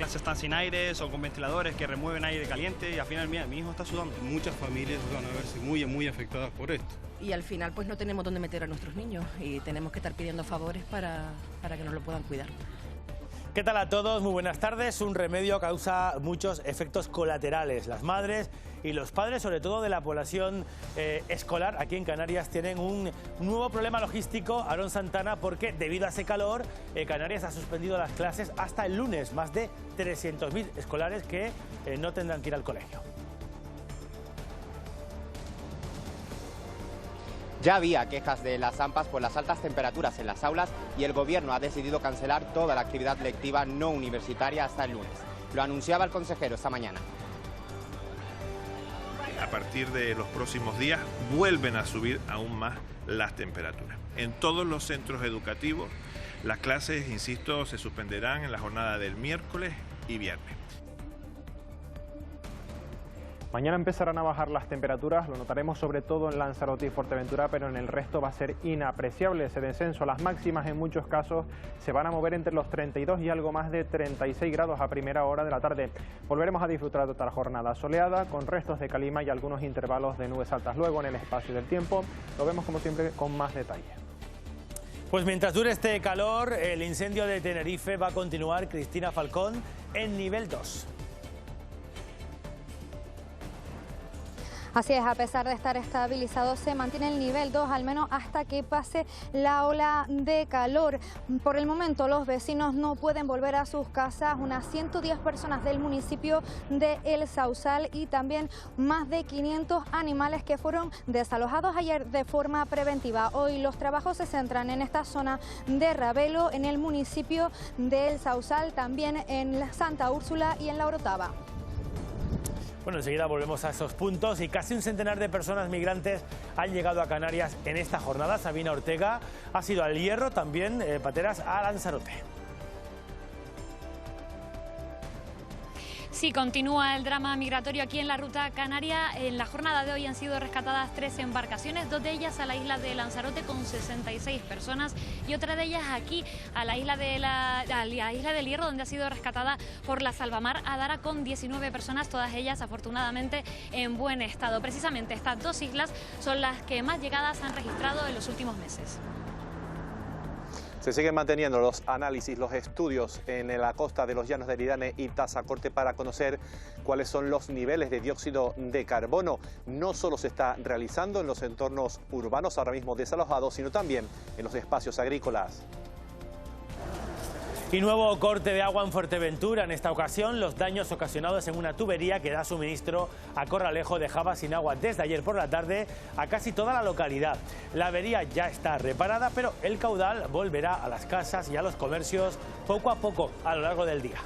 clases están sin aire, son con ventiladores que remueven aire caliente y al final mi hijo está sudando. Muchas familias van a verse muy afectadas por esto. Y al final pues no tenemos dónde meter a nuestros niños y tenemos que estar pidiendo favores para que nos lo puedan cuidar. ¿Qué tal a todos? Muy buenas tardes. Un remedio causa muchos efectos colaterales. Las madres y los padres, sobre todo de la población escolar, aquí en Canarias, tienen un nuevo problema logístico, Aarón Santana, porque debido a ese calor, Canarias ha suspendido las clases hasta el lunes. Más de 300.000 escolares que no tendrán que ir al colegio. Ya había quejas de las AMPAs por las altas temperaturas en las aulas y el Gobierno ha decidido cancelar toda la actividad lectiva no universitaria hasta el lunes. Lo anunciaba el consejero esta mañana. A partir de los próximos días vuelven a subir aún más las temperaturas. En todos los centros educativos las clases, insisto, se suspenderán en la jornada del miércoles y viernes. Mañana empezarán a bajar las temperaturas, lo notaremos sobre todo en Lanzarote y Fuerteventura, pero en el resto va a ser inapreciable ese descenso. Las máximas en muchos casos se van a mover entre los 32 y algo más de 36 grados a primera hora de la tarde. Volveremos a disfrutar de otra jornada soleada, con restos de calima y algunos intervalos de nubes altas. Luego, en el espacio del tiempo, lo vemos como siempre con más detalle. Pues mientras dure este calor, el incendio de Tenerife va a continuar, Cristina Falcón, en nivel 2. Así es, a pesar de estar estabilizado, se mantiene el nivel 2, al menos hasta que pase la ola de calor. Por el momento, los vecinos no pueden volver a sus casas. Unas 110 personas del municipio de El Sausal y también más de 500 animales que fueron desalojados ayer de forma preventiva. Hoy los trabajos se centran en esta zona de Ravelo, en el municipio de El Sausal, también en Santa Úrsula y en La Orotava. Bueno, enseguida volvemos a esos puntos y casi un centenar de personas migrantes han llegado a Canarias en esta jornada. Sabina Ortega ha sido al Hierro, también Pateras a Lanzarote. Sí, continúa el drama migratorio aquí en la ruta canaria. En la jornada de hoy han sido rescatadas 3 embarcaciones, 2 de ellas a la isla de Lanzarote con 66 personas y otra de ellas aquí a la isla del Hierro, donde ha sido rescatada por la Salvamar Adara con 19 personas, todas ellas afortunadamente en buen estado. Precisamente estas 2 islas son las que más llegadas han registrado en los últimos meses. Se siguen manteniendo los análisis, los estudios en la costa de los Llanos de Eridane y Tazacorte para conocer cuáles son los niveles de dióxido de carbono. No solo se está realizando en los entornos urbanos ahora mismo desalojados, sino también en los espacios agrícolas. Y nuevo corte de agua en Fuerteventura. En esta ocasión, los daños ocasionados en una tubería que da suministro a Corralejo dejaba sin agua desde ayer por la tarde a casi toda la localidad. La avería ya está reparada, pero el caudal volverá a las casas y a los comercios poco a poco a lo largo del día.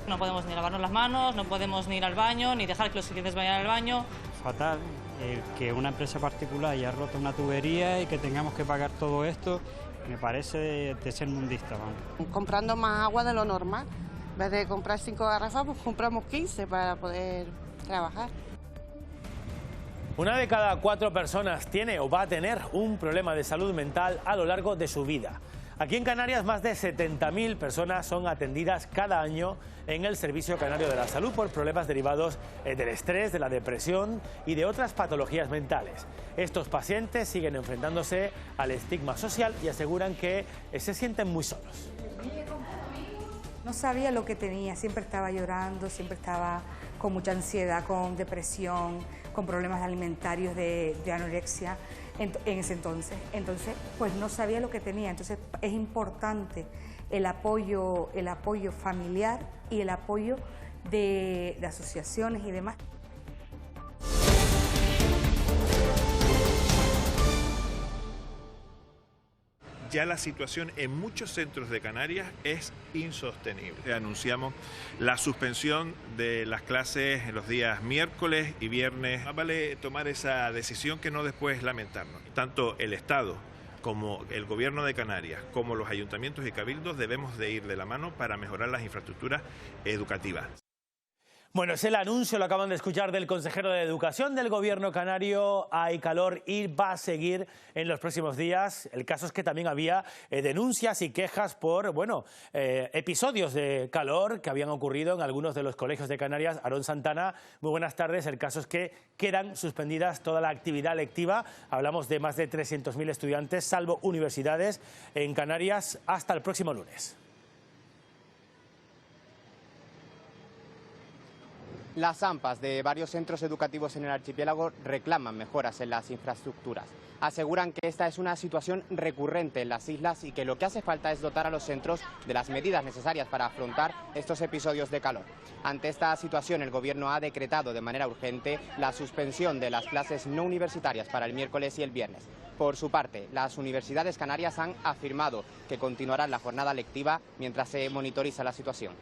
No podemos ni lavarnos las manos, no podemos ni ir al baño, ni dejar que los clientes vayan al baño. Fatal que una empresa particular haya roto una tubería y que tengamos que pagar todo esto. Me parece de ser mundista, vamos. Comprando más agua de lo normal. En vez de comprar 5 garrafas, pues compramos 15 para poder trabajar. Una de cada 4 personas tiene o va a tener un problema de salud mental a lo largo de su vida. Aquí en Canarias, más de 70.000 personas son atendidas cada año en el Servicio Canario de la Salud por problemas derivados del estrés, de la depresión y de otras patologías mentales. Estos pacientes siguen enfrentándose al estigma social y aseguran que se sienten muy solos. No sabía lo que tenía, siempre estaba llorando, siempre estaba con mucha ansiedad, con depresión, con problemas alimentarios de anorexia en ese entonces. Entonces, pues no sabía lo que tenía. Entonces, es importante el apoyo familiar y el apoyo de asociaciones y demás. Ya la situación en muchos centros de Canarias es insostenible. Anunciamos la suspensión de las clases en los días miércoles y viernes. Más vale tomar esa decisión que no después lamentarnos. Tanto el Estado como el Gobierno de Canarias, como los ayuntamientos y cabildos, debemos de ir de la mano para mejorar las infraestructuras educativas. Bueno, es el anuncio, lo acaban de escuchar, del consejero de Educación del Gobierno canario. Hay calor y va a seguir en los próximos días. El caso es que también había denuncias y quejas por episodios de calor que habían ocurrido en algunos de los colegios de Canarias. Aarón Santana, muy buenas tardes. El caso es que quedan suspendidas toda la actividad lectiva. Hablamos de más de 300.000 estudiantes, salvo universidades, en Canarias hasta el próximo lunes. Las AMPAs de varios centros educativos en el archipiélago reclaman mejoras en las infraestructuras. Aseguran que esta es una situación recurrente en las islas y que lo que hace falta es dotar a los centros de las medidas necesarias para afrontar estos episodios de calor. Ante esta situación, el Gobierno ha decretado de manera urgente la suspensión de las clases no universitarias para el miércoles y el viernes. Por su parte, las universidades canarias han afirmado que continuarán la jornada lectiva mientras se monitoriza la situación.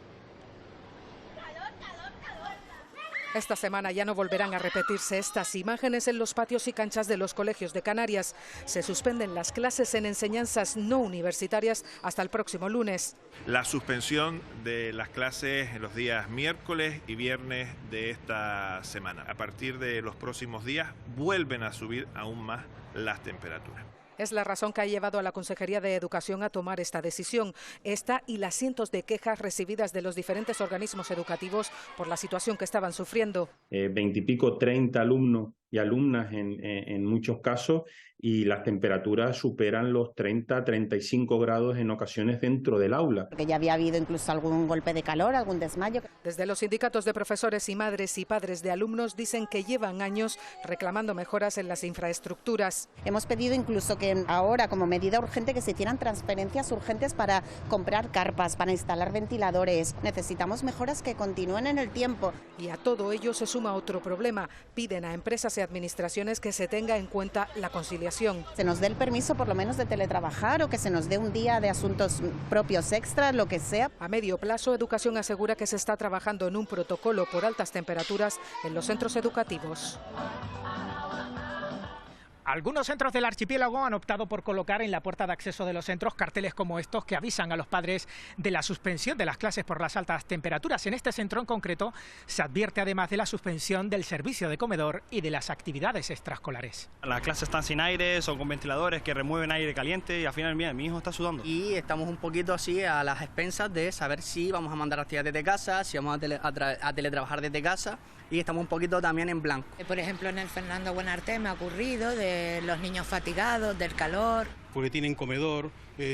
Esta semana ya no volverán a repetirse estas imágenes en los patios y canchas de los colegios de Canarias. Se suspenden las clases en enseñanzas no universitarias hasta el próximo lunes. La suspensión de las clases en los días miércoles y viernes de esta semana. A partir de los próximos días vuelven a subir aún más las temperaturas. Es la razón que ha llevado a la Consejería de Educación a tomar esta decisión. Esta y las cientos de quejas recibidas de los diferentes organismos educativos por la situación que estaban sufriendo. 20 y pico, 30 alumnos y alumnas en muchos casos, y las temperaturas superan los 30, 35 grados en ocasiones dentro del aula. Porque ya había habido incluso algún golpe de calor, algún desmayo. Desde los sindicatos de profesores y madres y padres de alumnos dicen que llevan años reclamando mejoras en las infraestructuras. Hemos pedido incluso que ahora, como medida urgente, que se hicieran transferencias urgentes para comprar carpas, para instalar ventiladores. Necesitamos mejoras que continúen en el tiempo. Y a todo ello se suma otro problema. Piden a empresas y administraciones que se tenga en cuenta la conciliación. Se nos dé el permiso por lo menos de teletrabajar, o que se nos dé un día de asuntos propios extras, lo que sea. A medio plazo, Educación asegura que se está trabajando en un protocolo por altas temperaturas en los centros educativos. Algunos centros del archipiélago han optado por colocar en la puerta de acceso de los centros carteles como estos que avisan a los padres de la suspensión de las clases por las altas temperaturas. En este centro en concreto se advierte además de la suspensión del servicio de comedor y de las actividades extraescolares. Las clases están sin aire, son con ventiladores que remueven aire caliente y al final mi hijo está sudando. Y estamos un poquito así a las expensas de saber si vamos a mandar actividades desde casa, si vamos a teletrabajar desde casa, y estamos un poquito también en blanco. Por ejemplo, en el Fernando Buenarte me ha ocurrido de los niños fatigados, del calor. Porque tienen comedor,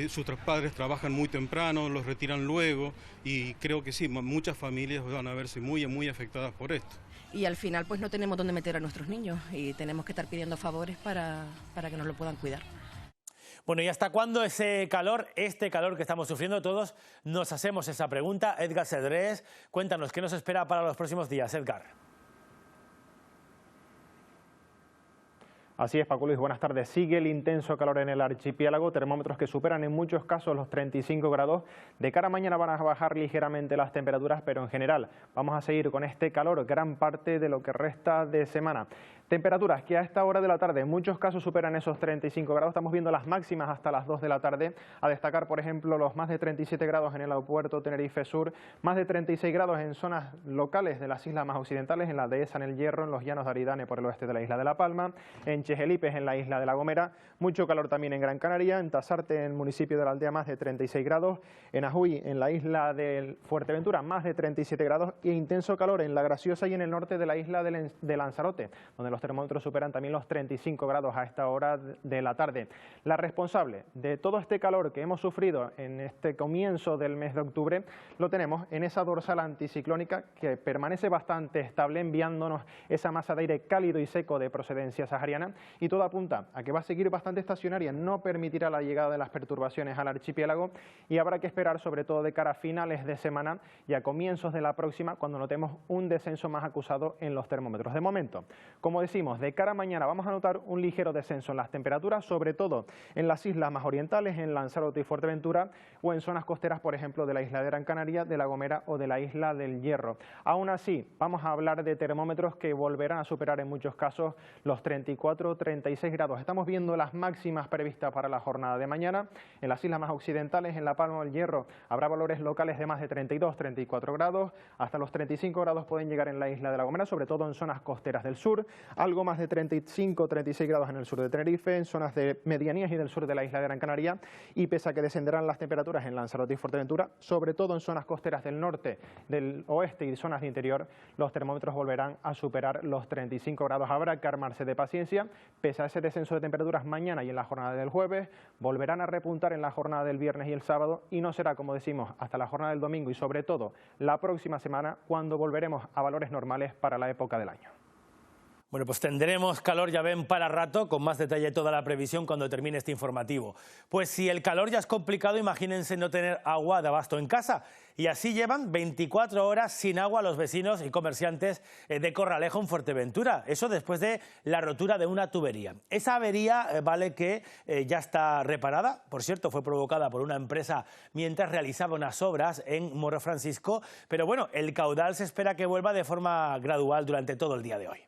sus padres trabajan muy temprano, los retiran luego, y creo que sí, muchas familias van a verse muy afectadas por esto. Y al final pues no tenemos dónde meter a nuestros niños y tenemos que estar pidiendo favores para que nos lo puedan cuidar. Bueno, ¿y hasta cuándo ese calor, este calor que estamos sufriendo todos? Nos hacemos esa pregunta. Edgar Cedrés, cuéntanos, ¿qué nos espera para los próximos días, Edgar? Así es, Paco Luis, buenas tardes. Sigue el intenso calor en el archipiélago, termómetros que superan en muchos casos los 35 grados. De cara a mañana van a bajar ligeramente las temperaturas, pero en general vamos a seguir con este calor gran parte de lo que resta de semana. Temperaturas que a esta hora de la tarde en muchos casos superan esos 35 grados. Estamos viendo las máximas hasta las 2 de la tarde. A destacar, por ejemplo, los más de 37 grados en el aeropuerto Tenerife Sur, más de 36 grados en zonas locales de las islas más occidentales, en la Dehesa, en el Hierro, en los llanos de Aridane por el oeste de la isla de La Palma, en Chejelipes, en la isla de La Gomera. Mucho calor también en Gran Canaria, en Tasarte, en el municipio de La Aldea, más de 36 grados, en Ajuy, en la isla de Fuerteventura, más de 37 grados, e intenso calor en La Graciosa y en el norte de la isla de Lanzarote, donde los termómetros superan también los 35 grados a esta hora de la tarde. La responsable de todo este calor que hemos sufrido en este comienzo del mes de octubre lo tenemos en esa dorsal anticiclónica que permanece bastante estable, enviándonos esa masa de aire cálido y seco de procedencia sahariana, y todo apunta a que va a seguir bastante estacionaria, no permitirá la llegada de las perturbaciones al archipiélago, y habrá que esperar sobre todo de cara a finales de semana y a comienzos de la próxima, cuando notemos un descenso más acusado en los termómetros. De momento, como decimos, de cara a mañana vamos a notar un ligero descenso en las temperaturas, sobre todo en las islas más orientales, en Lanzarote y Fuerteventura, o en zonas costeras, por ejemplo, de la isla de Gran Canaria, de La Gomera o de la isla del Hierro. Aún así, vamos a hablar de termómetros que volverán a superar en muchos casos los 34-36 grados. Estamos viendo las máximas previstas para la jornada de mañana. En las islas más occidentales, en La Palma del Hierro, habrá valores locales de más de 32-34 grados, hasta los 35 grados pueden llegar en la isla de La Gomera, sobre todo en zonas costeras del sur, algo más de 35-36 grados en el sur de Tenerife, en zonas de medianías y del sur de la isla de Gran Canaria, y pese a que descenderán las temperaturas en Lanzarote y Fuerteventura, sobre todo en zonas costeras del norte, del oeste y zonas de interior, los termómetros volverán a superar los 35 grados. Habrá que armarse de paciencia, pese a ese descenso de temperaturas mañana y en la jornada del jueves, volverán a repuntar en la jornada del viernes y el sábado, y no será, como decimos, hasta la jornada del domingo y sobre todo la próxima semana cuando volveremos a valores normales para la época del año. Bueno, pues tendremos calor, ya ven, para rato, con más detalle toda la previsión cuando termine este informativo. Pues si el calor ya es complicado, imagínense no tener agua de abasto en casa. Y así llevan 24 horas sin agua los vecinos y comerciantes de Corralejo en Fuerteventura. Eso después de la rotura de una tubería. Esa avería vale que ya está reparada. Por cierto, fue provocada por una empresa mientras realizaba unas obras en Morro Francisco. Pero bueno, el caudal se espera que vuelva de forma gradual durante todo el día de hoy.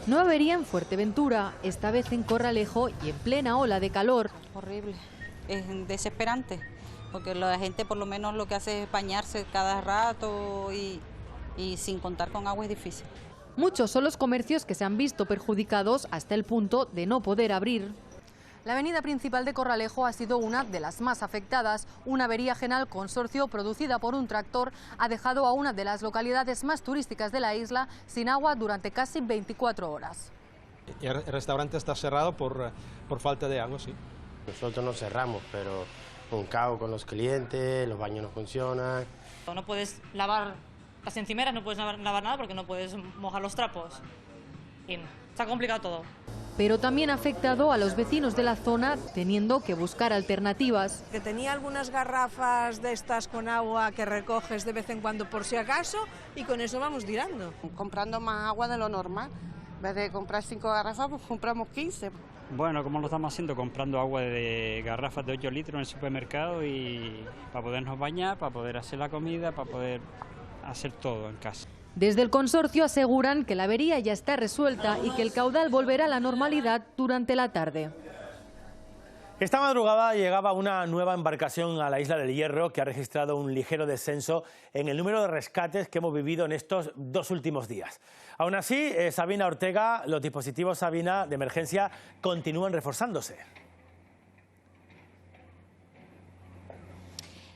No avería en Fuerteventura, esta vez en Corralejo y en plena ola de calor. Horrible, es desesperante, porque la gente por lo menos lo que hace es bañarse cada rato y sin contar con agua es difícil. Muchos son los comercios que se han visto perjudicados hasta el punto de no poder abrir. La avenida principal de Corralejo ha sido una de las más afectadas. Una avería general consorcio producida por un tractor ha dejado a una de las localidades más turísticas de la isla sin agua durante casi 24 horas. El restaurante está cerrado por falta de agua, sí. Nosotros no cerramos, pero un caos con los clientes, los baños no funcionan. No puedes lavar las encimeras, no puedes lavar nada porque no puedes mojar los trapos. Y está complicado todo. Pero también ha afectado a los vecinos de la zona, teniendo que buscar alternativas. Que tenía algunas garrafas de estas con agua que recoges de vez en cuando por si acaso, y con eso vamos tirando. Comprando más agua de lo normal. En vez de comprar 5 garrafas, pues compramos 15. Bueno, como lo estamos haciendo, comprando agua de garrafas de 8 litros en el supermercado y para podernos bañar, para poder hacer la comida, para poder hacer todo en casa. Desde el consorcio aseguran que la avería ya está resuelta y que el caudal volverá a la normalidad durante la tarde. Esta madrugada llegaba una nueva embarcación a la isla del Hierro que ha registrado un ligero descenso en el número de rescates que hemos vivido en estos 2 últimos días. Aún así, Sabina Ortega, los dispositivos Sabina de emergencia continúan reforzándose.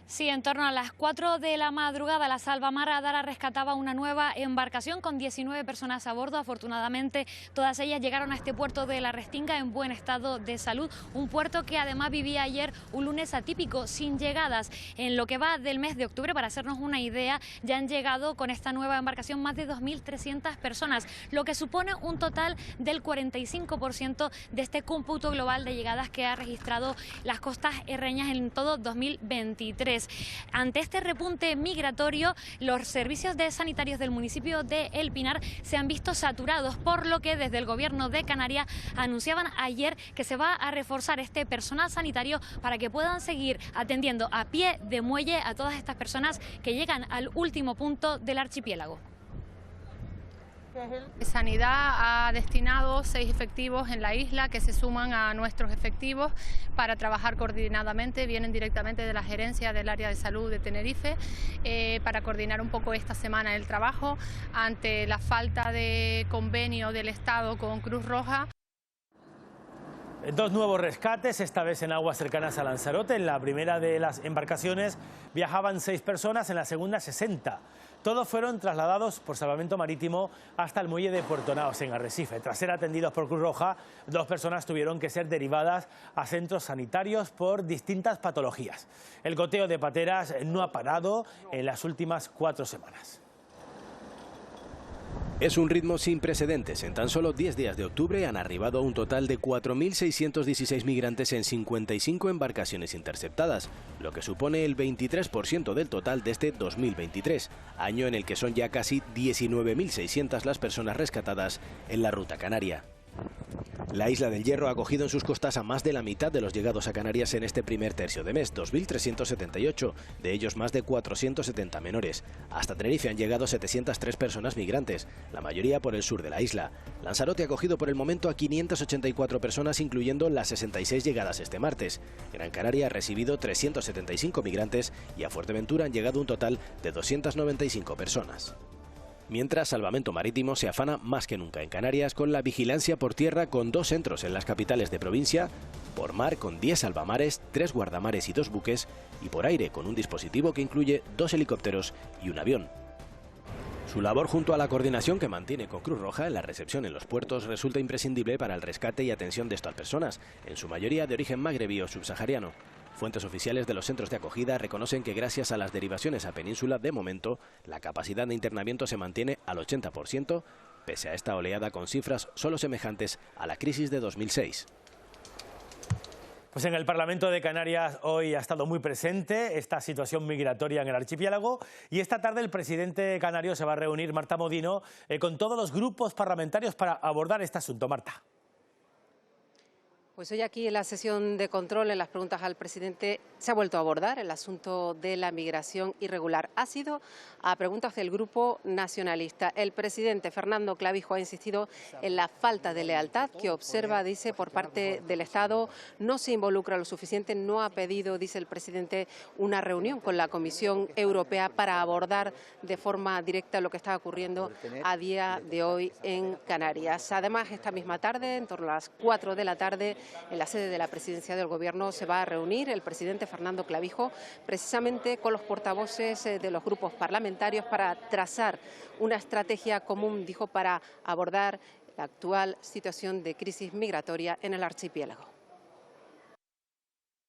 Sí, en torno a las 4 de la madrugada, la Salvamar Adara rescataba una nueva embarcación con 19 personas a bordo. Afortunadamente, todas ellas llegaron a este puerto de La Restinga en buen estado de salud. Un puerto que además vivía ayer un lunes atípico, sin llegadas. En lo que va del mes de octubre, para hacernos una idea, ya han llegado con esta nueva embarcación más de 2.300 personas, lo que supone un total del 45% de este cómputo global de llegadas que ha registrado las costas herreñas en todo 2023. Ante este repunte migratorio, los servicios sanitarios del municipio de El Pinar se han visto saturados, por lo que desde el Gobierno de Canarias anunciaban ayer que se va a reforzar este personal sanitario para que puedan seguir atendiendo a pie de muelle a todas estas personas que llegan al último punto del archipiélago. Sanidad ha destinado 6 efectivos en la isla que se suman a nuestros efectivos para trabajar coordinadamente. Vienen directamente de la gerencia del área de salud de Tenerife para coordinar un poco esta semana el trabajo ante la falta de convenio del Estado con Cruz Roja. 2 nuevos rescates, esta vez en aguas cercanas a Lanzarote. En la primera de las embarcaciones viajaban 6 personas, en la segunda 60. Todos fueron trasladados por salvamento marítimo hasta el muelle de Puerto Naos, en Arrecife. Tras ser atendidos por Cruz Roja, 2 personas tuvieron que ser derivadas a centros sanitarios por distintas patologías. El goteo de pateras no ha parado en las últimas 4 semanas. Es un ritmo sin precedentes. En tan solo 10 días de octubre han arribado un total de 4.616 migrantes en 55 embarcaciones interceptadas, lo que supone el 23% del total de este 2023, año en el que son ya casi 19.600 las personas rescatadas en la ruta canaria. La isla del Hierro ha acogido en sus costas a más de la mitad de los llegados a Canarias en este primer tercio de mes, 2.378, de ellos más de 470 menores. Hasta Tenerife han llegado 703 personas migrantes, la mayoría por el sur de la isla. Lanzarote ha acogido por el momento a 584 personas, incluyendo las 66 llegadas este martes. Gran Canaria ha recibido 375 migrantes y a Fuerteventura han llegado un total de 295 personas. Mientras, Salvamento Marítimo se afana más que nunca en Canarias con la vigilancia por tierra, con 2 centros en las capitales de provincia, por mar con 10 salvamares, 3 guardamares y 2 buques, y por aire con un dispositivo que incluye 2 helicópteros y un avión. Su labor junto a la coordinación que mantiene con Cruz Roja en la recepción en los puertos resulta imprescindible para el rescate y atención de estas personas, en su mayoría de origen magrebí o subsahariano. Fuentes oficiales de los centros de acogida reconocen que gracias a las derivaciones a península, de momento, la capacidad de internamiento se mantiene al 80%, pese a esta oleada con cifras solo semejantes a la crisis de 2006. Pues en el Parlamento de Canarias hoy ha estado muy presente esta situación migratoria en el archipiélago y esta tarde el presidente canario se va a reunir, Marta Modino, con todos los grupos parlamentarios para abordar este asunto. Marta. Pues hoy aquí en la sesión de control, en las preguntas al presidente, se ha vuelto a abordar el asunto de la migración irregular. Ha sido a preguntas del Grupo Nacionalista. El presidente Fernando Clavijo ha insistido en la falta de lealtad que observa, dice, por parte del Estado. No se involucra lo suficiente, no ha pedido, dice el presidente, una reunión con la Comisión Europea para abordar de forma directa lo que está ocurriendo a día de hoy en Canarias. Además, esta misma tarde, en torno a las 4 de la tarde, en la sede de la Presidencia del Gobierno se va a reunir el presidente Fernando Clavijo precisamente con los portavoces de los grupos parlamentarios para trazar una estrategia común, dijo, para abordar la actual situación de crisis migratoria en el archipiélago.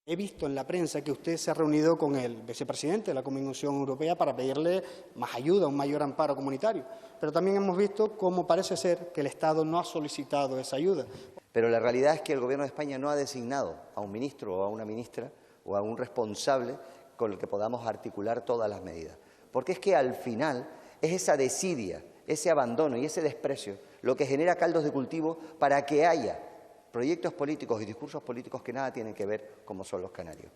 He visto en la prensa que usted se ha reunido con el vicepresidente de la Comisión Europea para pedirle más ayuda, un mayor amparo comunitario. Pero también hemos visto cómo parece ser que el Estado no ha solicitado esa ayuda. Pero la realidad es que el Gobierno de España no ha designado a un ministro o a una ministra o a un responsable con el que podamos articular todas las medidas. Porque es que al final es esa desidia, ese abandono y ese desprecio lo que genera caldos de cultivo para que haya proyectos políticos y discursos políticos que nada tienen que ver como son los canarios.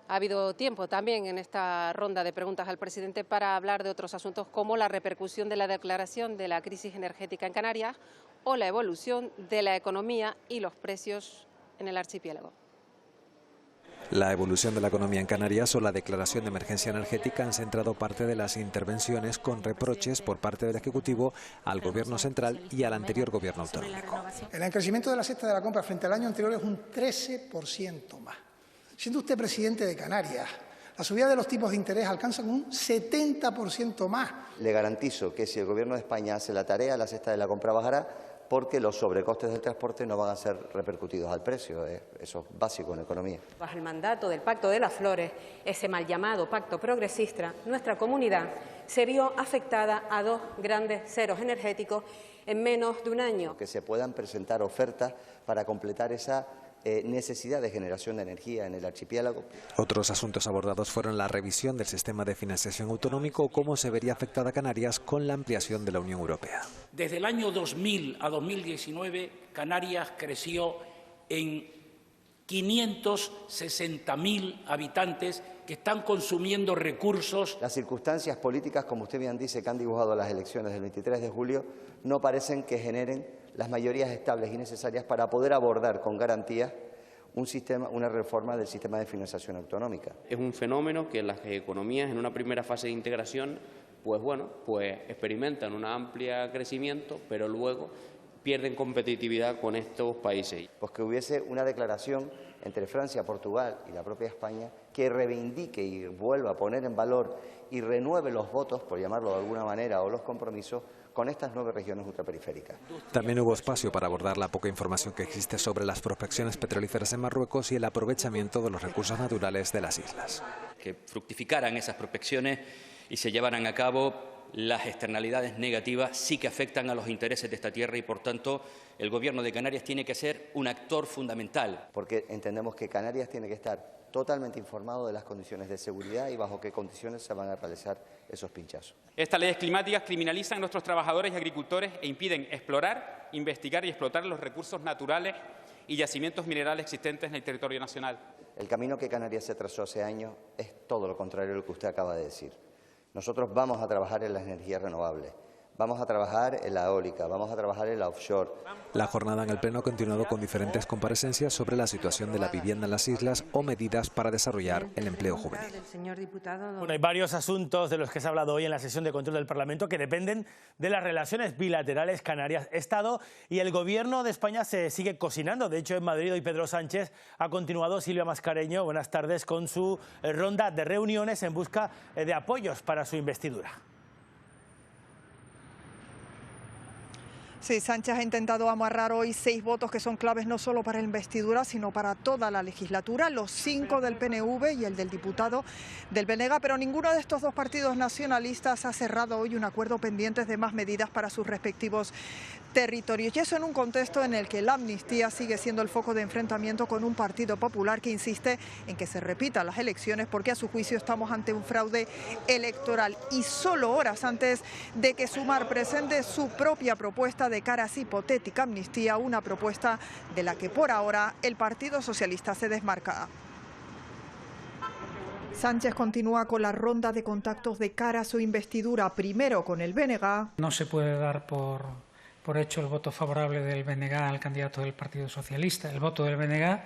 Ha habido tiempo también en esta ronda de preguntas al presidente para hablar de otros asuntos como la repercusión de la declaración de la crisis energética en Canarias o la evolución de la economía y los precios en el archipiélago. La evolución de la economía en Canarias o la declaración de emergencia energética han centrado parte de las intervenciones con reproches por parte del Ejecutivo al Gobierno central y al anterior Gobierno autonómico. El crecimiento de la cesta de la compra frente al año anterior es un 13% más. Siendo usted presidente de Canarias, la subida de los tipos de interés alcanza un 70% más. Le garantizo que si el Gobierno de España hace la tarea, la cesta de la compra bajará porque los sobrecostes del transporte no van a ser repercutidos al precio. Eso es básico en economía. Bajo el mandato del Pacto de las Flores, ese mal llamado Pacto Progresista, nuestra comunidad se vio afectada a 2 grandes ceros energéticos en menos de un año. Que se puedan presentar ofertas para completar esa necesidad de generación de energía en el archipiélago. Otros asuntos abordados fueron la revisión del sistema de financiación autonómico o cómo se vería afectada Canarias con la ampliación de la Unión Europea. Desde el año 2000 a 2019, Canarias creció en 560.000 habitantes que están consumiendo recursos. Las circunstancias políticas, como usted bien dice, que han dibujado las elecciones del 23 de julio, no parecen que generen las mayorías estables y necesarias para poder abordar con garantías una reforma del sistema de financiación autonómica. Es un fenómeno que las economías en una primera fase de integración, pues experimentan un amplio crecimiento, pero luego pierden competitividad con estos países. Pues que hubiese una declaración entre Francia, Portugal y la propia España que reivindique y vuelva a poner en valor y renueve los votos, por llamarlo de alguna manera, o los compromisos con estas 9 regiones ultraperiféricas. También hubo espacio para abordar la poca información que existe sobre las prospecciones petrolíferas en Marruecos y el aprovechamiento de los recursos naturales de las islas. Que fructificaran esas prospecciones y se llevaran a cabo las externalidades negativas sí que afectan a los intereses de esta tierra y, por tanto, el Gobierno de Canarias tiene que ser un actor fundamental. Porque entendemos que Canarias tiene que estar totalmente informado de las condiciones de seguridad y bajo qué condiciones se van a realizar esos pinchazos. Estas leyes climáticas criminalizan a nuestros trabajadores y agricultores e impiden explorar, investigar y explotar los recursos naturales y yacimientos minerales existentes en el territorio nacional. El camino que Canarias se trazó hace años es todo lo contrario de lo que usted acaba de decir. Nosotros vamos a trabajar en las energías renovables, vamos a trabajar en la eólica, vamos a trabajar en la offshore. La jornada en el Pleno ha continuado con diferentes comparecencias sobre la situación de la vivienda en las islas o medidas para desarrollar el empleo juvenil. Bueno, hay varios asuntos de los que se ha hablado hoy en la sesión de control del Parlamento que dependen de las relaciones bilaterales Canarias-Estado, y el Gobierno de España se sigue cocinando. De hecho, en Madrid hoy Pedro Sánchez ha continuado, Silvia Mascareño, buenas tardes, con su ronda de reuniones en busca de apoyos para su investidura. Sí, Sánchez ha intentado amarrar hoy 6 votos que son claves no solo para la investidura, sino para toda la legislatura, los 5 del PNV y el del diputado del BNG, pero ninguno de estos dos partidos nacionalistas ha cerrado hoy un acuerdo pendiente de más medidas para sus respectivos territorios. Y eso en un contexto en el que la amnistía sigue siendo el foco de enfrentamiento con un Partido Popular que insiste en que se repitan las elecciones porque a su juicio estamos ante un fraude electoral. Y solo horas antes de que Sumar presente su propia propuesta de cara a esa hipotética amnistía, una propuesta de la que por ahora el Partido Socialista se desmarca. Sánchez continúa con la ronda de contactos de cara a su investidura, primero con el BNG. No se puede dar por hecho el voto favorable del BNG al candidato del Partido Socialista. El voto del BNG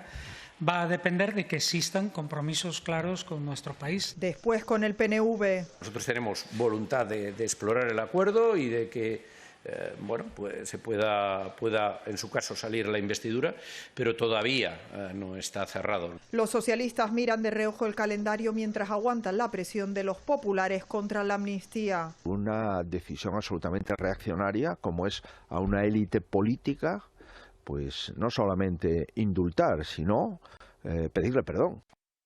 va a depender de que existan compromisos claros con nuestro país. Después con el PNV. Nosotros tenemos voluntad de explorar el acuerdo y de que pues se pueda en su caso salir la investidura, pero todavía no está cerrado. Los socialistas miran de reojo el calendario mientras aguantan la presión de los populares contra la amnistía. Una decisión absolutamente reaccionaria, como es a una élite política, pues no solamente indultar, sino pedirle perdón.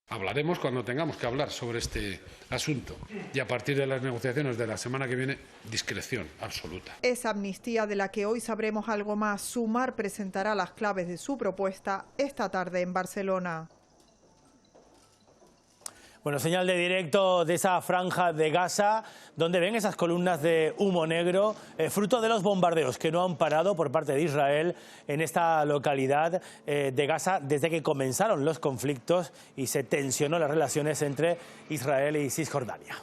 Hablaremos cuando tengamos que hablar sobre este asunto y a partir de las negociaciones de la semana que viene, discreción absoluta. Esa amnistía de la que hoy sabremos algo más. Sumar presentará las claves de su propuesta esta tarde en Barcelona. Bueno, señal de directo de esa franja de Gaza, donde ven esas columnas de humo negro, fruto de los bombardeos que no han parado por parte de Israel en esta localidad de Gaza desde que comenzaron los conflictos y se tensionó las relaciones entre Israel y Cisjordania.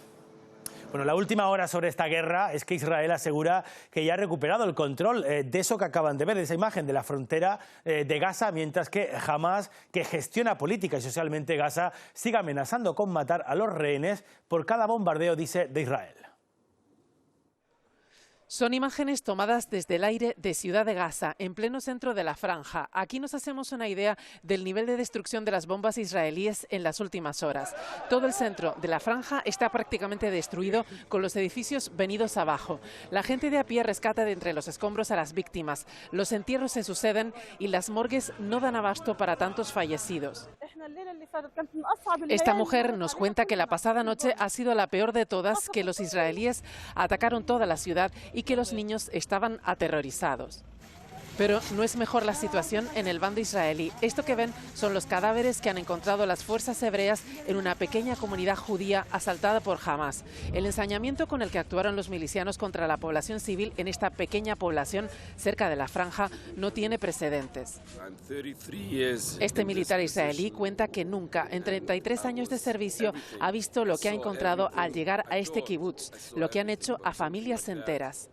Bueno, la última hora sobre esta guerra es que Israel asegura que ya ha recuperado el control de eso que acaban de ver, de esa imagen de la frontera de Gaza, mientras que Hamás, que gestiona política y socialmente Gaza, sigue amenazando con matar a los rehenes por cada bombardeo, dice, de Israel. Son imágenes tomadas desde el aire de Ciudad de Gaza, en pleno centro de la franja. Aquí nos hacemos una idea del nivel de destrucción de las bombas israelíes en las últimas horas. Todo el centro de la franja está prácticamente destruido, con los edificios venidos abajo. La gente de a pie rescata de entre los escombros a las víctimas. Los entierros se suceden y las morgues no dan abasto para tantos fallecidos. Esta mujer nos cuenta que la pasada noche ha sido la peor de todas, que los israelíes atacaron toda la ciudad y que los niños estaban aterrorizados. Pero no es mejor la situación en el bando israelí. Esto que ven son los cadáveres que han encontrado las fuerzas hebreas en una pequeña comunidad judía asaltada por Hamás. El ensañamiento con el que actuaron los milicianos contra la población civil en esta pequeña población cerca de la franja no tiene precedentes. Este militar israelí cuenta que nunca, en 33 años de servicio, ha visto lo que ha encontrado al llegar a este kibutz, lo que han hecho a familias enteras.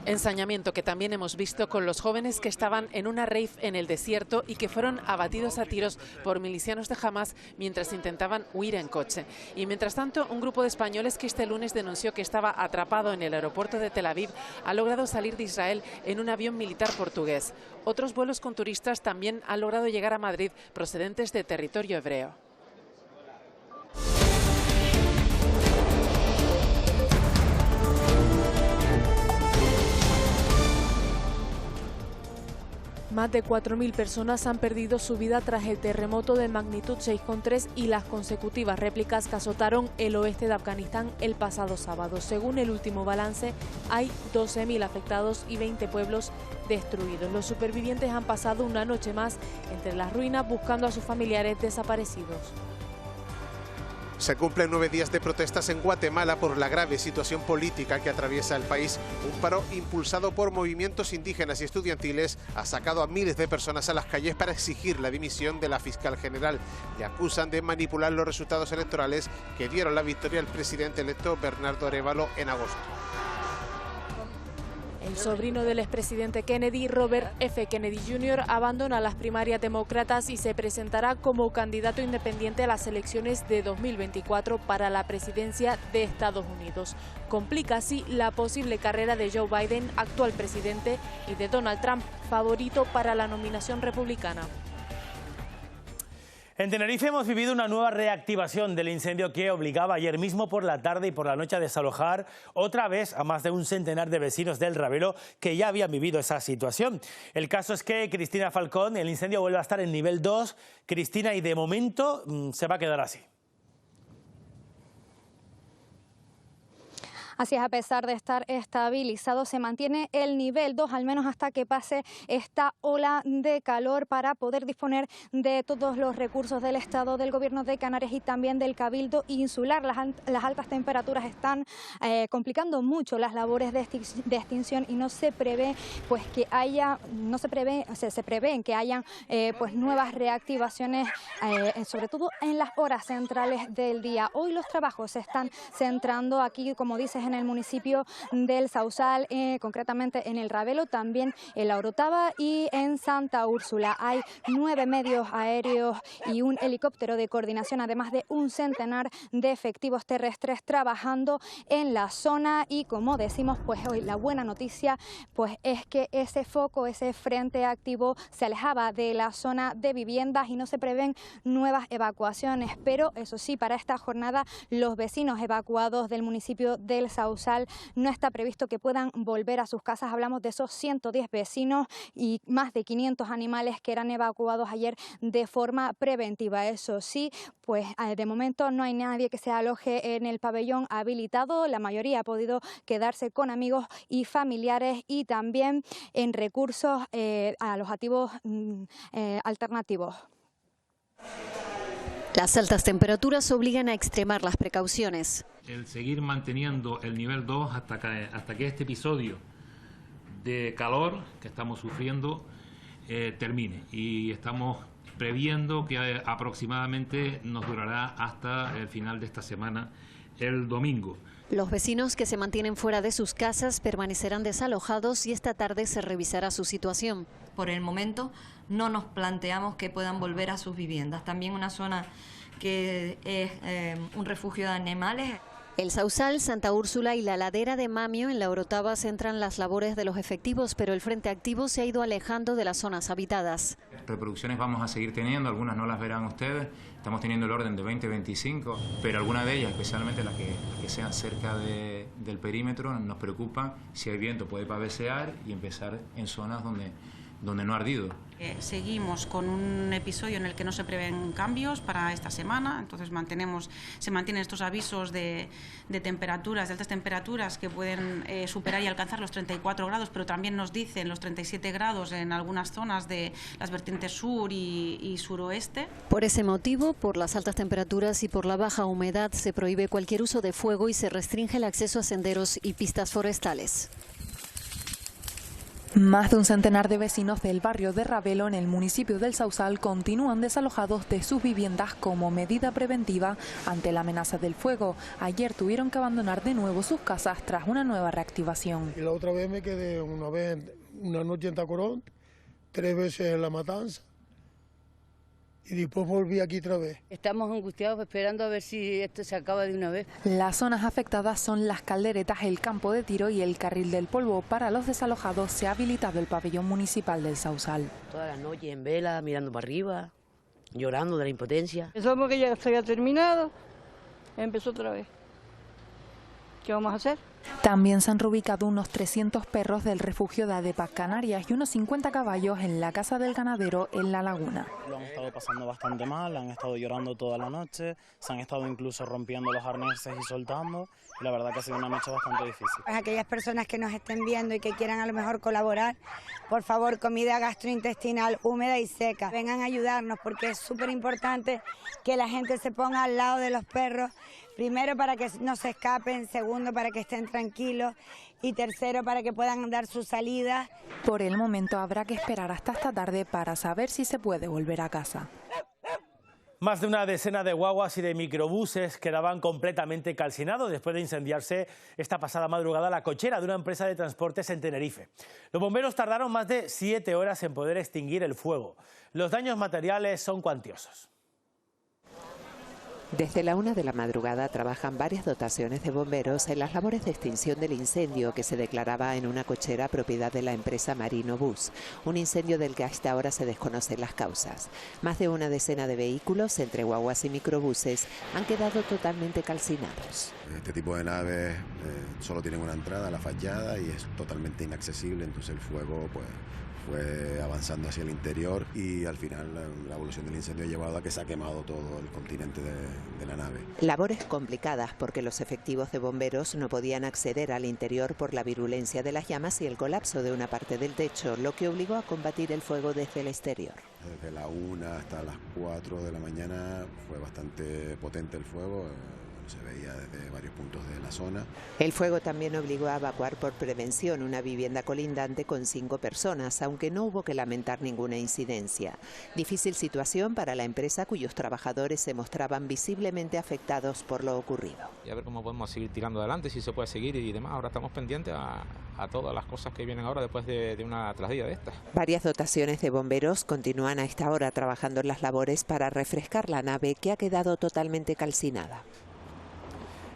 Ensañamiento que también hemos visto con los jóvenes que estaban en una rave en el desierto y que fueron abatidos a tiros por milicianos de Hamás mientras intentaban huir en coche. Y mientras tanto, un grupo de españoles que este lunes denunció que estaba atrapado en el aeropuerto de Tel Aviv ha logrado salir de Israel en un avión militar portugués. Otros vuelos con turistas también han logrado llegar a Madrid procedentes de territorio hebreo. Más de 4.000 personas han perdido su vida tras el terremoto de magnitud 6,3 y las consecutivas réplicas que azotaron el oeste de Afganistán el pasado sábado. Según el último balance, hay 12.000 afectados y 20 pueblos destruidos. Los supervivientes han pasado una noche más entre las ruinas buscando a sus familiares desaparecidos. Se cumplen 9 días de protestas en Guatemala por la grave situación política que atraviesa el país. Un paro impulsado por movimientos indígenas y estudiantiles ha sacado a miles de personas a las calles para exigir la dimisión de la fiscal general. Le acusan de manipular los resultados electorales que dieron la victoria al presidente electo Bernardo Arévalo en agosto. El sobrino del expresidente Kennedy, Robert F. Kennedy Jr., abandona las primarias demócratas y se presentará como candidato independiente a las elecciones de 2024 para la presidencia de Estados Unidos. Complica así la posible carrera de Joe Biden, actual presidente, y de Donald Trump, favorito para la nominación republicana. En Tenerife hemos vivido una nueva reactivación del incendio que obligaba ayer mismo por la tarde y por la noche a desalojar otra vez a más de un centenar de vecinos del Ravelo que ya habían vivido esa situación. El caso es que Cristina Falcón, el incendio vuelve a estar en nivel 2. Cristina, y de momento se va a quedar así. Así es, a pesar de estar estabilizado, se mantiene el nivel 2, al menos hasta que pase esta ola de calor, para poder disponer de todos los recursos del Estado, del Gobierno de Canarias y también del Cabildo Insular. Las altas temperaturas están complicando mucho las labores de extinción y no se prevé pues que haya, se prevén que hayan pues nuevas reactivaciones, sobre todo en las horas centrales del día. Hoy los trabajos se están centrando aquí, como dices, en el municipio del Sausal, concretamente en el Ravelo, también en la Orotava y en Santa Úrsula. Hay 9 medios aéreos y un helicóptero de coordinación, además de un centenar de efectivos terrestres trabajando en la zona. Y como decimos, pues hoy la buena noticia pues es que ese foco, ese frente activo se alejaba de la zona de viviendas y no se prevén nuevas evacuaciones. Pero eso sí, para esta jornada los vecinos evacuados del municipio del Sausal no está previsto que puedan volver a sus casas. Hablamos de esos 110 vecinos y más de 500 animales que eran evacuados ayer de forma preventiva. Eso sí, pues de momento no hay nadie que se aloje en el pabellón habilitado. La mayoría ha podido quedarse con amigos y familiares y también en recursos alojativos alternativos. Las altas temperaturas obligan a extremar las precauciones. El seguir manteniendo el nivel 2 hasta que este episodio de calor que estamos sufriendo termine, y estamos previendo que aproximadamente nos durará hasta el final de esta semana, el domingo. Los vecinos que se mantienen fuera de sus casas permanecerán desalojados y esta tarde se revisará su situación. Por el momento no nos planteamos que puedan volver a sus viviendas. También una zona que es un refugio de animales. El Sausal, Santa Úrsula y la ladera de Mamio en la Orotava centran las labores de los efectivos, pero el frente activo se ha ido alejando de las zonas habitadas. Reproducciones vamos a seguir teniendo, algunas no las verán ustedes, estamos teniendo el orden de 20-25, pero algunas de ellas, especialmente las que sean cerca del perímetro, nos preocupan. Si hay viento puede pavesear y empezar en zonas donde no ha ardido. Seguimos con un episodio en el que no se prevén cambios para esta semana, entonces se mantienen estos avisos de temperaturas, de altas temperaturas que pueden superar y alcanzar los 34 grados, pero también nos dicen los 37 grados en algunas zonas de las vertientes sur y suroeste. Por ese motivo, por las altas temperaturas y por la baja humedad, se prohíbe cualquier uso de fuego y se restringe el acceso a senderos y pistas forestales. Más de un centenar de vecinos del barrio de Ravelo, en el municipio del Sausal, continúan desalojados de sus viviendas como medida preventiva ante la amenaza del fuego. Ayer tuvieron que abandonar de nuevo sus casas tras una nueva reactivación. Y la otra vez me quedé una noche en Tacorón, 3 veces en La Matanza, y después volví aquí otra vez. Estamos angustiados esperando a ver si esto se acaba de una vez. Las zonas afectadas son las calderetas, el campo de tiro y el carril del polvo. Para los desalojados se ha habilitado el pabellón municipal del Sausal. Toda la noche en vela, mirando para arriba, llorando de la impotencia. Pensamos que ya se había terminado, empezó otra vez. ¿Qué vamos a hacer? También se han reubicado unos 300 perros del refugio de Adepas Canarias y unos 50 caballos en la casa del ganadero en La Laguna. Lo han estado pasando bastante mal, han estado llorando toda la noche, se han estado incluso rompiendo los arneses y soltando. Y la verdad que ha sido una noche bastante difícil. Pues aquellas personas que nos estén viendo y que quieran a lo mejor colaborar, por favor, comida gastrointestinal húmeda y seca. Vengan a ayudarnos porque es súper importante que la gente se ponga al lado de los perros. Primero, para que no se escapen, segundo, para que estén tranquilos y tercero, para que puedan dar su salida. Por el momento habrá que esperar hasta esta tarde para saber si se puede volver a casa. Más de una decena de guaguas y de microbuses quedaban completamente calcinados después de incendiarse esta pasada madrugada la cochera de una empresa de transportes en Tenerife. Los bomberos tardaron más de 7 horas en poder extinguir el fuego. Los daños materiales son cuantiosos. Desde la 1 de la madrugada trabajan varias dotaciones de bomberos en las labores de extinción del incendio que se declaraba en una cochera propiedad de la empresa Marino Bus, un incendio del que hasta ahora se desconocen las causas. Más de una decena de vehículos, entre guaguas y microbuses, han quedado totalmente calcinados. Este tipo de naves solo tienen una entrada, la fachada, y es totalmente inaccesible, entonces el fuego fue avanzando hacia el interior y al final la evolución del incendio ha llevado a que se ha quemado todo el continente de la nave. Labores complicadas porque los efectivos de bomberos no podían acceder al interior por la virulencia de las llamas y el colapso de una parte del techo, lo que obligó a combatir el fuego desde el exterior. Desde la 1 hasta las 4 de la mañana fue bastante potente el fuego. Se veía desde varios puntos de la zona. El fuego también obligó a evacuar por prevención una vivienda colindante con 5 personas, aunque no hubo que lamentar ninguna incidencia. Difícil situación para la empresa cuyos trabajadores se mostraban visiblemente afectados por lo ocurrido. Y a ver cómo podemos seguir tirando adelante, si se puede seguir y demás. Ahora estamos pendientes a todas las cosas que vienen ahora después de una tragedia de esta. Varias dotaciones de bomberos continúan a esta hora trabajando en las labores para refrescar la nave que ha quedado totalmente calcinada.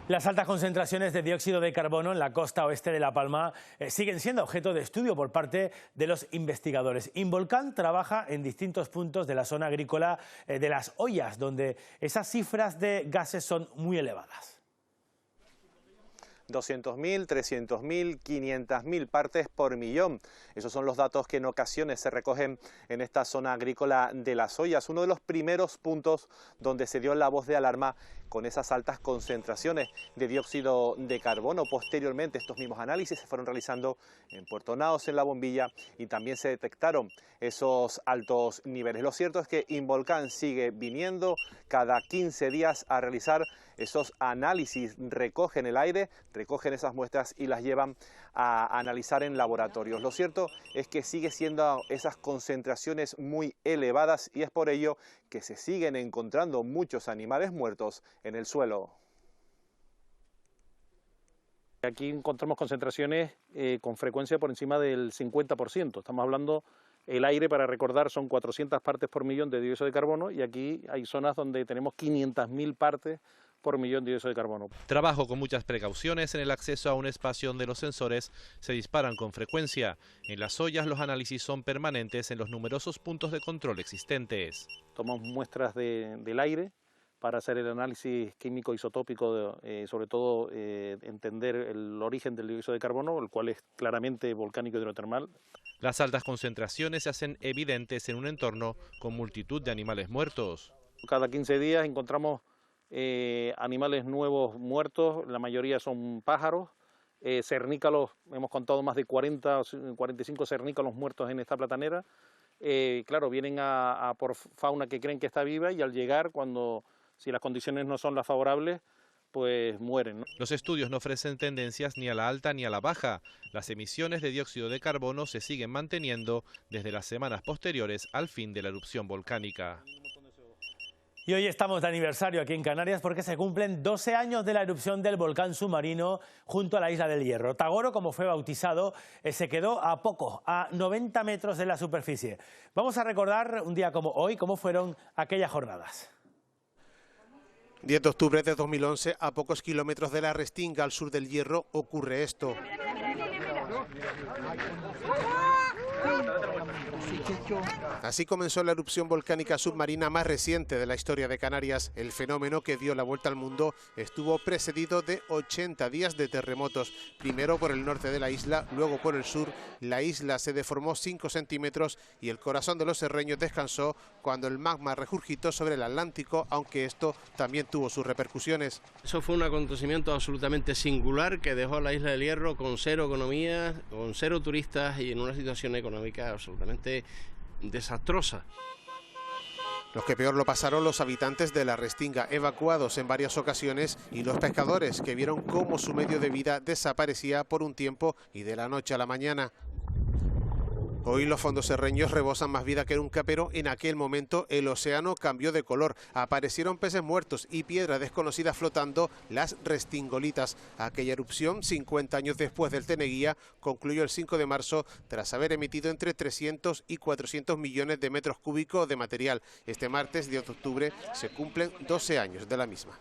Las altas concentraciones de dióxido de carbono en la costa oeste de La Palma siguen siendo objeto de estudio por parte de los investigadores. Involcan trabaja en distintos puntos de la zona agrícola de Las Ollas, donde esas cifras de gases son muy elevadas. 200.000, 300.000, 500.000 partes por millón. Esos son los datos que en ocasiones se recogen en esta zona agrícola de Las Ollas, uno de los primeros puntos donde se dio la voz de alarma con esas altas concentraciones de dióxido de carbono. Posteriormente, estos mismos análisis se fueron realizando en Puerto Naos, en La Bombilla, y también se detectaron esos altos niveles. Lo cierto es que Involcan sigue viniendo cada 15 días a realizar esos análisis, recogen el aire, recogen esas muestras y las llevan a analizar en laboratorios. Lo cierto es que sigue siendo esas concentraciones muy elevadas y es por ello que se siguen encontrando muchos animales muertos en el suelo. Aquí encontramos concentraciones con frecuencia por encima del 50%. Estamos hablando, el aire, para recordar, son 400 partes por millón de dióxido de carbono y aquí hay zonas donde tenemos 500.000 partes por millón de dióxido de carbono. Trabajo con muchas precauciones en el acceso a un espacio donde los sensores se disparan con frecuencia. En Las Ollas los análisis son permanentes en los numerosos puntos de control existentes. Tomamos muestras del aire para hacer el análisis químico isotópico, sobre todo entender el origen del dióxido de carbono, el cual es claramente volcánico hidrotermal. Las altas concentraciones se hacen evidentes en un entorno con multitud de animales muertos. Cada 15 días encontramos animales nuevos muertos, la mayoría son pájaros, cernícalos, hemos contado más de 40 o 45 cernícalos muertos en esta platanera. Claro, vienen a por fauna que creen que está viva y al llegar, si las condiciones no son las favorables, pues mueren, ¿no? Los estudios no ofrecen tendencias ni a la alta ni a la baja. Las emisiones de dióxido de carbono se siguen manteniendo desde las semanas posteriores al fin de la erupción volcánica. Y hoy estamos de aniversario aquí en Canarias porque se cumplen 12 años de la erupción del volcán submarino junto a la isla del Hierro. Tagoro, como fue bautizado, se quedó a 90 metros de la superficie. Vamos a recordar un día como hoy cómo fueron aquellas jornadas. 10 de octubre de 2011, a pocos kilómetros de la Restinga, al sur del Hierro, ocurre esto. Así comenzó la erupción volcánica submarina más reciente de la historia de Canarias. El fenómeno, que dio la vuelta al mundo, estuvo precedido de 80 días de terremotos. Primero por el norte de la isla, luego por el sur. La isla se deformó 5 centímetros y el corazón de los serreños descansó cuando el magma regurgitó sobre el Atlántico, aunque esto también tuvo sus repercusiones. Eso fue un acontecimiento absolutamente singular que dejó a la isla del Hierro con cero economía, con cero turistas y en una situación económica absolutamente desastrosa. Los que peor lo pasaron los habitantes de la Restinga, evacuados en varias ocasiones, y los pescadores, que vieron cómo su medio de vida desaparecía por un tiempo y de la noche a la mañana. Hoy los fondos serreños rebosan más vida que nunca, pero en aquel momento el océano cambió de color. Aparecieron peces muertos y piedras desconocidas flotando, las restingolitas. Aquella erupción, 50 años después del Teneguía, concluyó el 5 de marzo tras haber emitido entre 300 y 400 millones de metros cúbicos de material. Este martes, 10 de octubre, se cumplen 12 años de la misma.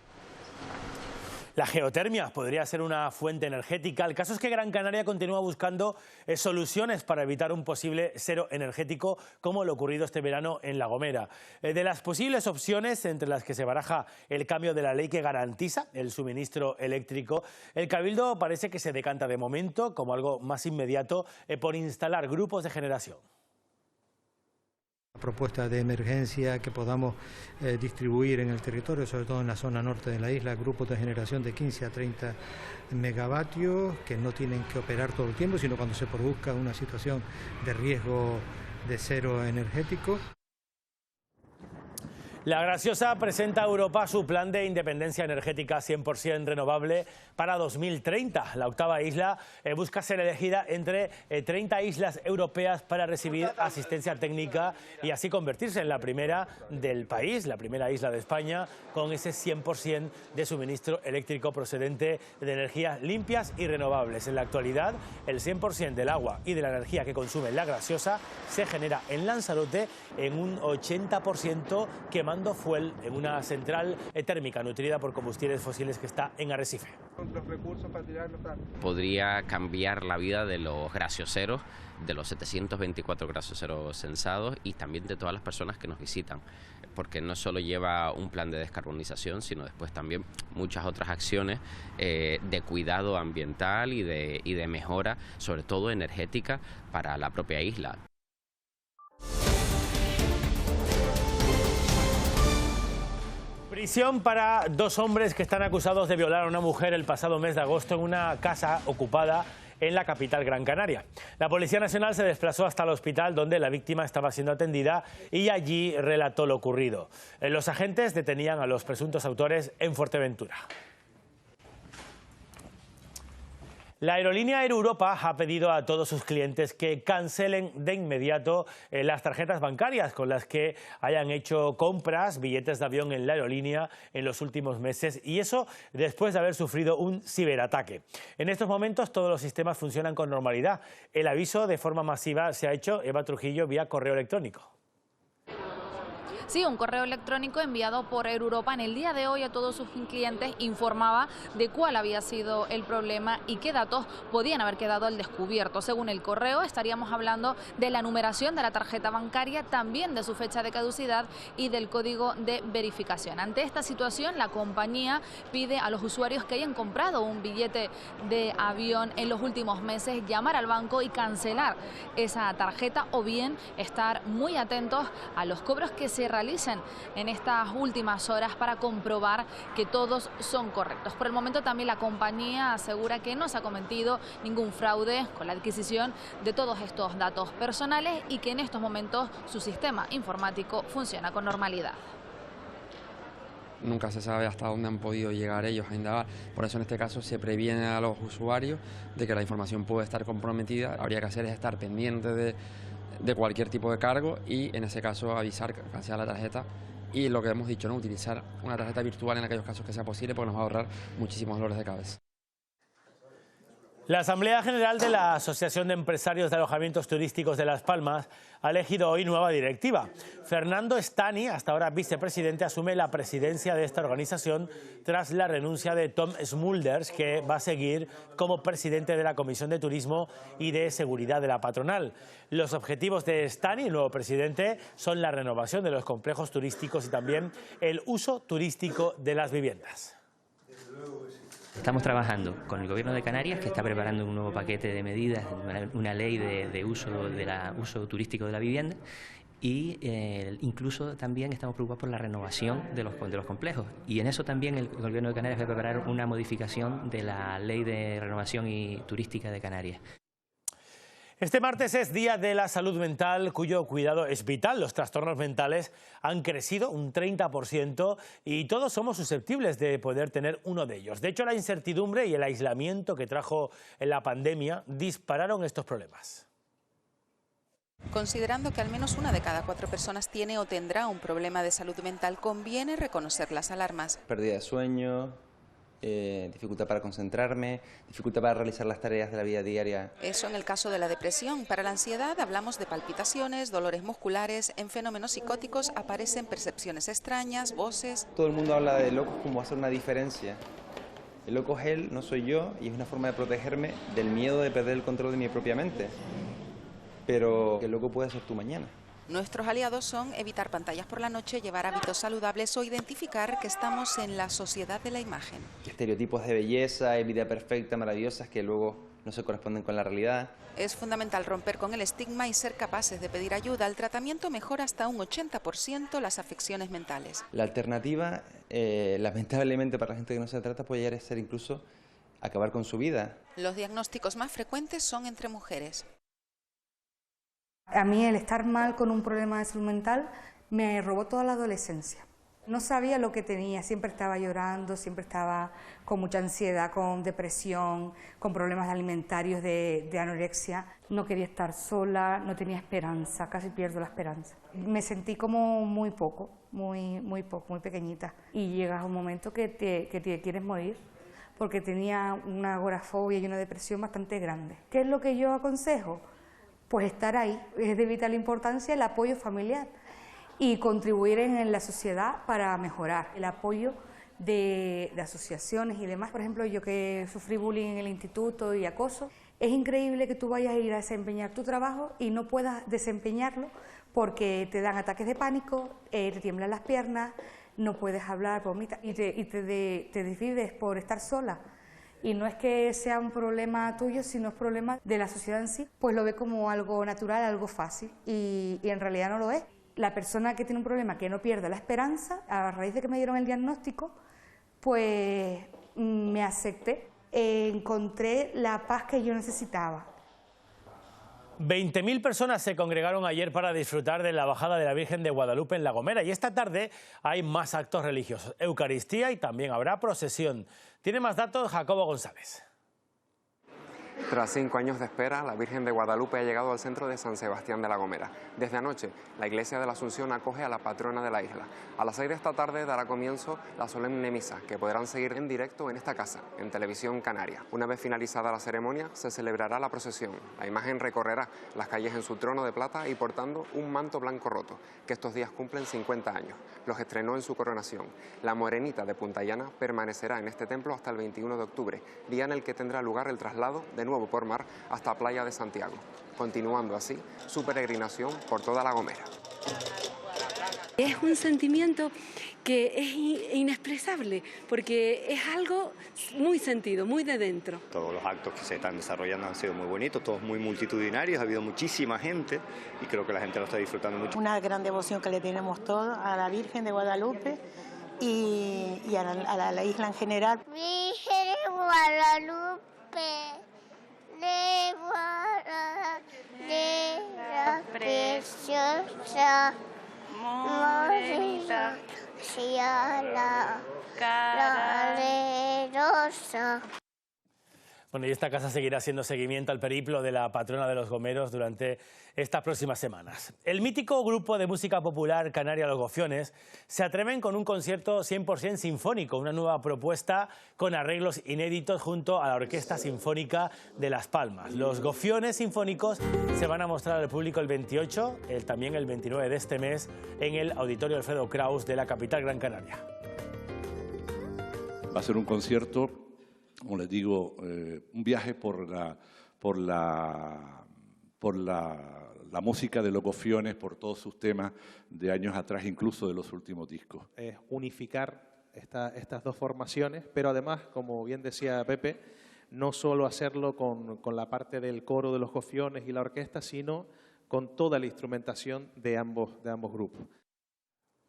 La geotermia podría ser una fuente energética. El caso es que Gran Canaria continúa buscando soluciones para evitar un posible cero energético, como lo ocurrido este verano en La Gomera. De las posibles opciones, entre las que se baraja el cambio de la ley que garantiza el suministro eléctrico, el Cabildo parece que se decanta de momento, como algo más inmediato, por instalar grupos de generación. Propuesta de emergencia que podamos distribuir en el territorio, sobre todo en la zona norte de la isla, grupos de generación de 15 a 30 megavatios que no tienen que operar todo el tiempo, sino cuando se produzca una situación de riesgo de cero energético. La Graciosa presenta a Europa su plan de independencia energética 100% renovable para 2030. La octava isla busca ser elegida entre 30 islas europeas para recibir asistencia técnica y así convertirse en la primera del país, la primera isla de España, con ese 100% de suministro eléctrico procedente de energías limpias y renovables. En la actualidad, el 100% del agua y de la energía que consume La Graciosa se genera en Lanzarote en un 80% quemando fuel en una central térmica nutrida por combustibles fósiles que está en Arrecife. Podría cambiar la vida de los gracioseros, de los 724 gracioseros censados y también de todas las personas que nos visitan, porque no solo lleva un plan de descarbonización, sino después también muchas otras acciones de cuidado ambiental y de mejora, sobre todo energética, para la propia isla. Prisión para 2 hombres que están acusados de violar a una mujer el pasado mes de agosto en una casa ocupada en la capital Gran Canaria. La Policía Nacional se desplazó hasta el hospital donde la víctima estaba siendo atendida y allí relató lo ocurrido. Los agentes detenían a los presuntos autores en Fuerteventura. La aerolínea Air Europa ha pedido a todos sus clientes que cancelen de inmediato las tarjetas bancarias con las que hayan hecho compras, billetes de avión en la aerolínea en los últimos meses, y eso después de haber sufrido un ciberataque. En estos momentos todos los sistemas funcionan con normalidad. El aviso de forma masiva se ha hecho, Eva Trujillo, vía correo electrónico. Sí, un correo electrónico enviado por Air Europa en el día de hoy a todos sus clientes informaba de cuál había sido el problema y qué datos podían haber quedado al descubierto. Según el correo, estaríamos hablando de la numeración de la tarjeta bancaria, también de su fecha de caducidad y del código de verificación. Ante esta situación, la compañía pide a los usuarios que hayan comprado un billete de avión en los últimos meses llamar al banco y cancelar esa tarjeta, o bien estar muy atentos a los cobros que se realicen en estas últimas horas para comprobar que todos son correctos. Por el momento también la compañía asegura que no se ha cometido ningún fraude con la adquisición de todos estos datos personales y que en estos momentos su sistema informático funciona con normalidad. Nunca se sabe hasta dónde han podido llegar ellos a indagar. Por eso en este caso se previene a los usuarios de que la información puede estar comprometida. Habría que hacer es estar pendiente de cualquier tipo de cargo y en ese caso avisar, cancelar la tarjeta, y lo que hemos dicho, ¿no?, utilizar una tarjeta virtual en aquellos casos que sea posible, porque nos va a ahorrar muchísimos dolores de cabeza. La Asamblea General de la Asociación de Empresarios de Alojamientos Turísticos de Las Palmas ha elegido hoy nueva directiva. Fernando Stani, hasta ahora vicepresidente, asume la presidencia de esta organización tras la renuncia de Tom Smulders, que va a seguir como presidente de la Comisión de Turismo y de Seguridad de la patronal. Los objetivos de Stani, el nuevo presidente, son la renovación de los complejos turísticos y también el uso turístico de las viviendas. Estamos trabajando con el Gobierno de Canarias, que está preparando un nuevo paquete de medidas, una ley de uso turístico de la vivienda, y incluso también estamos preocupados por la renovación de los complejos. Y en eso también el Gobierno de Canarias va a preparar una modificación de la Ley de Renovación Turística de Canarias. Este martes es Día de la Salud Mental, cuyo cuidado es vital. Los trastornos mentales han crecido un 30% y todos somos susceptibles de poder tener uno de ellos. De hecho, la incertidumbre y el aislamiento que trajo la pandemia dispararon estos problemas. Considerando que al menos 1 de cada 4 personas tiene o tendrá un problema de salud mental, conviene reconocer las alarmas. Pérdida de sueño, dificultad para concentrarme, dificultad para realizar las tareas de la vida diaria. Eso en el caso de la depresión. Para la ansiedad hablamos de palpitaciones, dolores musculares. En fenómenos psicóticos aparecen percepciones extrañas, voces. Todo el mundo habla de locos como hacer una diferencia. El loco es él, no soy yo, y es una forma de protegerme del miedo de perder el control de mi propia mente. Pero el loco puede ser tú mañana. Nuestros aliados son evitar pantallas por la noche, llevar hábitos saludables o identificar que estamos en la sociedad de la imagen. Estereotipos de belleza, de vida perfecta, maravillosas, que luego no se corresponden con la realidad. Es fundamental romper con el estigma y ser capaces de pedir ayuda. El tratamiento mejora hasta un 80% las afecciones mentales. La alternativa, lamentablemente para la gente que no se trata, puede llegar a ser incluso acabar con su vida. Los diagnósticos más frecuentes son entre mujeres. A mí el estar mal con un problema de salud mental me robó toda la adolescencia. No sabía lo que tenía, siempre estaba llorando, siempre estaba con mucha ansiedad, con depresión, con problemas alimentarios de anorexia. No quería estar sola, no tenía esperanza, casi pierdo la esperanza. Me sentí como muy poco, muy pequeñita. Y llegas a un momento que te quieres morir, porque tenía una agorafobia y una depresión bastante grande. ¿Qué es lo que yo aconsejo? Pues estar ahí. Es de vital importancia el apoyo familiar y contribuir en la sociedad para mejorar. El apoyo de asociaciones y demás. Por ejemplo, yo que sufrí bullying en el instituto y acoso, es increíble que tú vayas a ir a desempeñar tu trabajo y no puedas desempeñarlo porque te dan ataques de pánico, te tiemblan las piernas, no puedes hablar, vomitas y te decides por estar sola. Y no es que sea un problema tuyo, sino es problema de la sociedad en sí, pues lo ve como algo natural, algo fácil, y en realidad no lo es. La persona que tiene un problema que no pierde la esperanza, a raíz de que me dieron el diagnóstico, pues me acepté, encontré la paz que yo necesitaba. 20.000 personas se congregaron ayer para disfrutar de la bajada de la Virgen de Guadalupe en La Gomera y esta tarde hay más actos religiosos, Eucaristía y también habrá procesión. Tiene más datos Jacobo González. Tras 5 años de espera, la Virgen de Guadalupe ha llegado al centro de San Sebastián de La Gomera. Desde anoche, la Iglesia de la Asunción acoge a la patrona de la isla. A las 6 de esta tarde dará comienzo la solemne misa, que podrán seguir en directo en esta casa, en Televisión Canaria. Una vez finalizada la ceremonia, se celebrará la procesión. La imagen recorrerá las calles en su trono de plata y portando un manto blanco roto, que estos días cumplen 50 años. Los estrenó en su coronación. La Morenita de Punta Llana permanecerá en este templo hasta el 21 de octubre, día en el que tendrá lugar el traslado de nuevo por mar hasta Playa de Santiago, continuando así su peregrinación por toda La Gomera. Es un sentimiento que es inexpresable, porque es algo muy sentido, muy de dentro. Todos los actos que se están desarrollando han sido muy bonitos, todos muy multitudinarios, ha habido muchísima gente y creo que la gente lo está disfrutando mucho. Una gran devoción que le tenemos todos a la Virgen de Guadalupe y a la isla en general. Virgen de Guadalupe, de la preciosa morenita, sea la rosa. Bueno, y esta casa seguirá haciendo seguimiento al periplo de la patrona de los gomeros durante estas próximas semanas. El mítico grupo de música popular canaria Los Gofiones se atreven con un concierto 100% sinfónico, una nueva propuesta con arreglos inéditos junto a la Orquesta Sinfónica de Las Palmas. Los Gofiones sinfónicos se van a mostrar al público el 28, también el 29 de este mes, en el Auditorio Alfredo Kraus de la capital Gran Canaria. Va a ser un concierto, como les digo, un viaje por la música de Los Gofiones, por todos sus temas de años atrás, incluso de los últimos discos. Unificar estas dos formaciones, pero además, como bien decía Pepe, no solo hacerlo con la parte del coro de Los Gofiones y la orquesta, sino con toda la instrumentación de ambos grupos.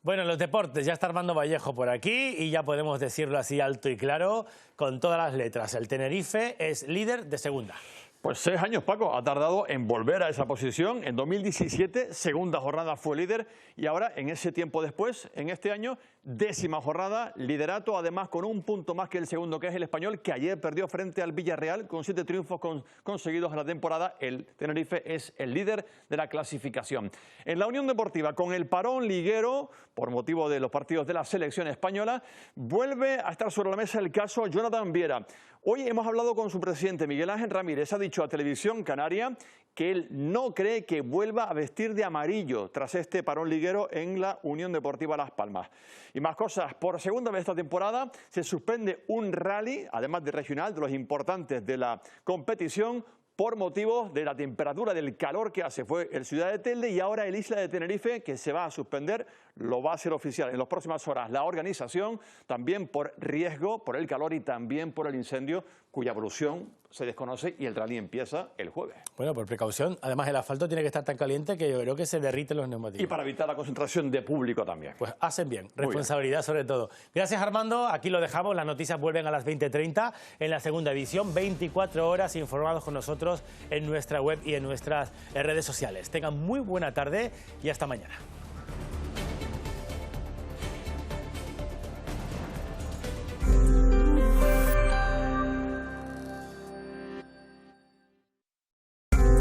Bueno, en los deportes ya está Armando Vallejo por aquí y ya podemos decirlo así alto y claro, con todas las letras. El Tenerife es líder de segunda. Pues 6 años, Paco, ha tardado en volver a esa posición. En 2017, segunda jornada fue líder y ahora, en ese tiempo después, en este año, 10ª jornada, liderato, además con un punto más que el segundo, que es el Español, que ayer perdió frente al Villarreal con 7 triunfos conseguidos en la temporada. El Tenerife es el líder de la clasificación. En la Unión Deportiva, con el parón liguero, por motivo de los partidos de la selección española, vuelve a estar sobre la mesa el caso Jonathan Viera. Hoy hemos hablado con su presidente, Miguel Ángel Ramírez. Ha dicho a Televisión Canaria que él no cree que vuelva a vestir de amarillo tras este parón liguero en la Unión Deportiva Las Palmas. Y más cosas, por segunda vez esta temporada se suspende un rally, además de regional, de los importantes de la competición, por motivos de la temperatura, del calor que hace. Fue el Ciudad de Telde y ahora el Isla de Tenerife, que se va a suspender, lo va a hacer oficial en las próximas horas la organización, también por riesgo, por el calor y también por el incendio, cuya evolución se desconoce, y el rally empieza el jueves. Bueno, por precaución. Además, el asfalto tiene que estar tan caliente que yo creo que se derriten los neumáticos. Y para evitar la concentración de público también. Pues hacen bien, responsabilidad sobre todo. Gracias, Armando. Aquí lo dejamos. Las noticias vuelven a las 20:30 en la segunda edición. 24 horas informados con nosotros en nuestra web y en nuestras redes sociales. Tengan muy buena tarde y hasta mañana.